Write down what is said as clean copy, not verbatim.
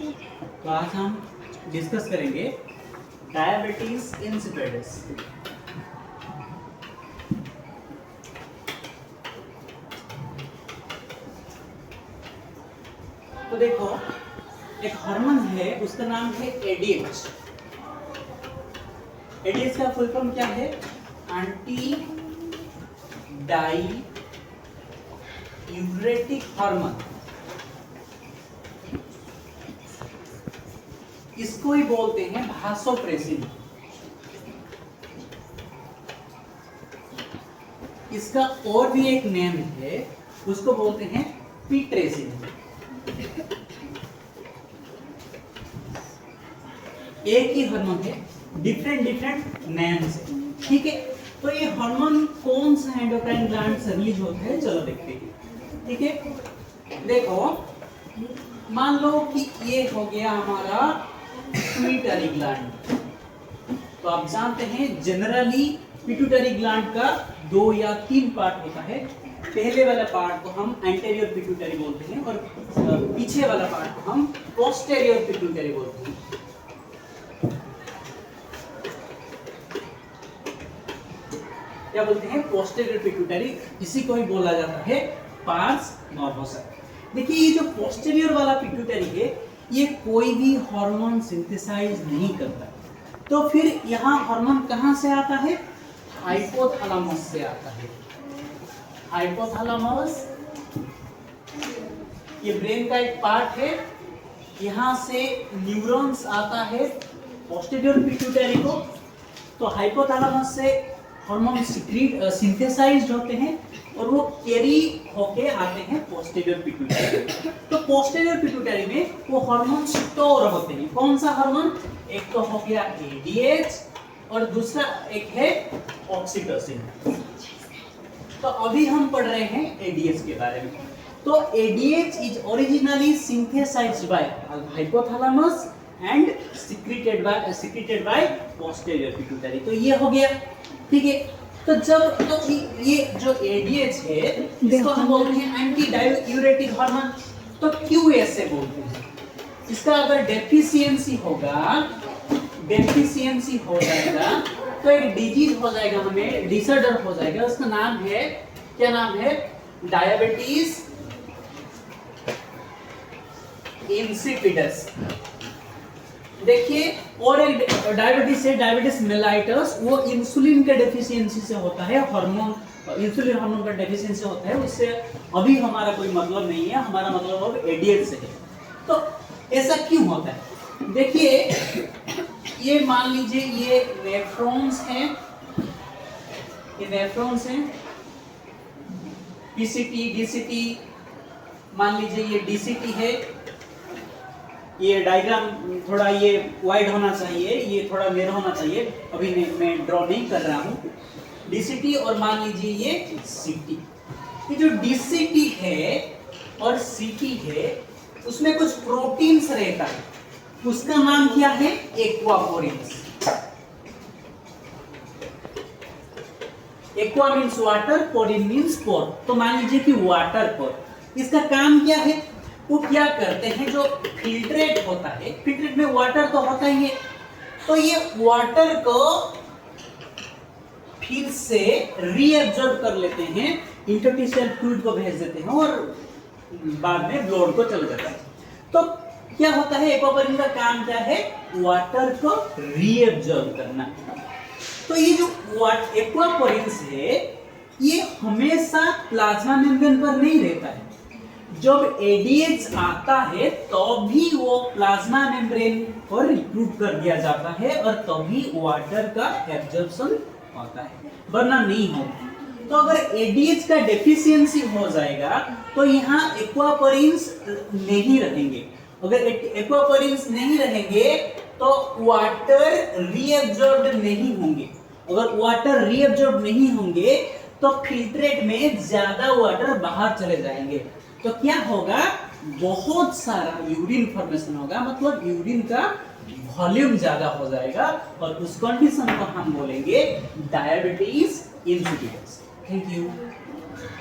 तो आज हम डिस्कस करेंगे डायबिटीज इंसिपिडिस। तो देखो, एक हार्मोन है, उसका नाम है एडीएच। एडीएच का फुल फॉर्म क्या है? Anti diuretic hormone. इसको ही बोलते हैं भासोप्रेसिन। इसका और भी एक नेम है, उसको बोलते हैं पीट्रेसिन। एक ही हार्मोन है, डिफरेंट नेम्स है, ठीक है। तो ये हार्मोन कौन सा एंडोक्राइन ग्लैंड से रिलीज होता है, चलो देखते हैं, ठीक है। देखो, मान लो कि ये हो गया हमारा पिट्यूटरी ग्लैंड। तो आप जानते हैं जनरली पिट्यूटरी ग्लैंड का 2 या 3 पार्ट होता है। पहले वाला पार्ट को हम एंटेरियर पिट्यूटरी बोलते हैं और पीछे वाला पार्ट को हम पोस्टेरियर पिट्यूटरी बोलते हैं। क्या बोलते हैं? Posterior pituitary. इसी को ही बोला जाता है पार्स नर्वोसा। देखिए, ये जो पोस्टेरियर वाला पिट्यूटरी है, ये कोई भी हार्मोन सिंथेसाइज नहीं करता। तो फिर यहाँ हार्मोन कहाँ से आता है? हाइपोथैलेमस से आता है। हाइपोथैलेमस ये ब्रेन का एक पार्ट है। यहाँ से न्यूरॉन्स आता है पोस्टेरियर पिट्यूटरी को। तो हाइपोथैलेमस से हार्मोन सिंथेसाइज्ड होते हैं और वो कैरी होके आते हैं पोस्टेरियर पिट्यूटरी। तो पोस्टेरियर पिट्यूटरी में वो हार्मोन स्टोर होते हैं। कौन सा हार्मोन? एक तो हो गया एडीएच और दूसरा एक है ऑक्सीटोसिन। तो अभी हम पढ़ रहे हैं एडीएच के बारे में। तो ADH is originally synthesised by hypothalamus and secreted by posterior pituitary. तो ये हो गया, ठीक है। तो ये जो एडीएच है, इसको हम बोलते हैं एंटी डाईयूरेटिक हार्मोन। तो क्यों ऐसे बोलते हैं? इसका अगर डेफिशिएंसी हो जाएगा तो एक डिजीज हो जाएगा, हमें डिसऑर्डर हो जाएगा। उसका नाम है, क्या नाम है? Diabetes insipidus. देखिए, और एक डायबिटीज है, डायबिटीज मेलाइटस। वो इंसुलिन के डेफिशिएंसी से होता है, इंसुलिन हार्मोन का डेफिशिएंसी होता है। उससे अभी हमारा कोई मतलब नहीं है, हमारा मतलब अब एडीएच से है। तो ऐसा क्यों होता है? देखिए, ये मान लीजिए ये नेफ्रॉन्स हैं, पीसीटी, डीसीटी। मान लीजिए ये डीसीटी है। ये डायग्राम थोड़ा ये वाइड होना चाहिए, ये थोड़ा नैरो होना चाहिए। अभी मैं ड्रॉ नहीं कर रहा हूँ। डीसीटी और मान लीजिए ये सीटी। ये जो डीसीटी है और सीटी है, उसमें कुछ प्रोटीन्स रहता है। उसका नाम क्या है? Aquaporins. Aqua means water, porin means pore. तो मान लीजिए कि वाटर पोर, इसका काम क्या है? वो क्या करते हैं, जो फिल्ट्रेट होता है, फिल्ट्रेट में वाटर तो होता ही है, तो ये वाटर को फिर से रीअब्सॉर्ब कर लेते हैं, इंटरस्टिशियल फ्लूइड को भेज देते हैं और बाद में ब्लड को चल जाता है। तो क्या होता है? एक्वापोरिन का काम क्या है? वाटर को रीअब्सॉर्ब करना। तो ये जो एक्वापोरिन्स है, ये हमेशा प्लाज्मा मेम्ब्रेन पर नहीं रहता है। जब एडीएच आता है तो भी वो प्लाज्मा मेम्ब्रेन पर रिक्रूट कर दिया जाता है और तभी वाटर का एब्जॉर्प्शन होता है, वरना नहीं होता। तो अगर एडीएच का डेफिशिएंसी हो जाएगा तो यहाँ एक्वापोरिन्स नहीं रहेंगे। अगर एक्वापोरिन्स नहीं रहेंगे तो वाटर रीअब्सॉर्ब नहीं होंगे। अगर वाटर रीअब्सॉर्ब नहीं होंगे तो फिल्ट्रेट में ज्यादा वाटर बाहर चले जाएंगे। तो क्या होगा? बहुत सारा यूरिन फॉर्मेशन होगा, मतलब यूरिन का वॉल्यूम ज्यादा हो जाएगा और उस कंडीशन को हम बोलेंगे डायबिटीज इंसिपिडस। Thank you.